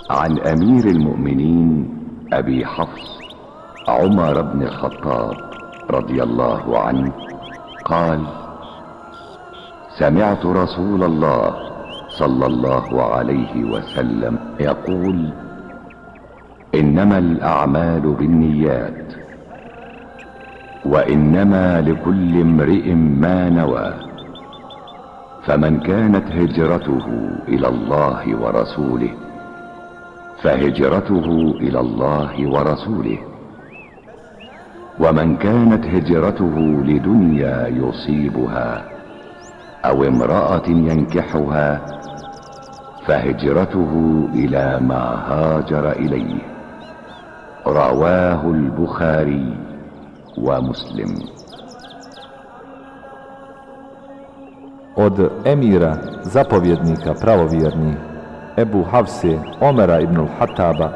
عن أمير المؤمنين أبي حفص عمر بن الخطاب رضي الله عنه قال: سمعت رسول الله صلى الله عليه وسلم يقول: إنما الأعمال بالنيات، وإنما لكل امرئ ما نوى، فمن كانت هجرته إلى الله ورسوله فهجرته إلى الله ورسوله، ومن كانت هجرته لدنيا يصيبها أو امرأة ينكحها فهجرته إلى ما هاجر إليه. رواه البخاري ومسلم. Od emira, zapovjednika pravovjernih, Ebu Hafse Omera ibn al-Hataba,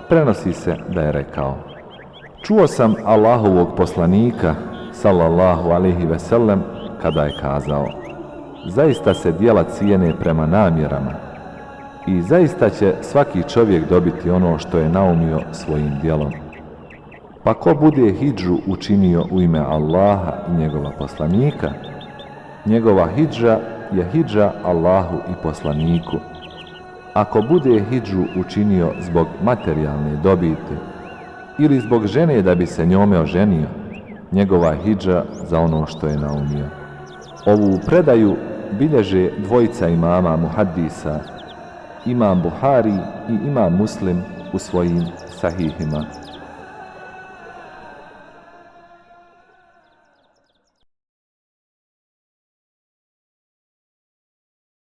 prenosi se da je rekao: čuo sam Allahovog poslanika, sallallahu alejhi ve sellem, kada je kazao: zaista se djela cijene prema namjerama i zaista će svaki čovjek dobiti ono što je naumio svojim djelom. Pa ko bude hidžu učinio u ime Allaha i njegova poslanika, njegova hidža je hidža Allahu i poslaniku. Ako bude hidžu učinio zbog materijalne dobiti ili zbog žene da bi se njome oženio, njegova hidža za ono što je naumio. Ovu predaju bilježe dvojica imama muhaddisa, imam Buhari i imam Muslim u svojim sahihima.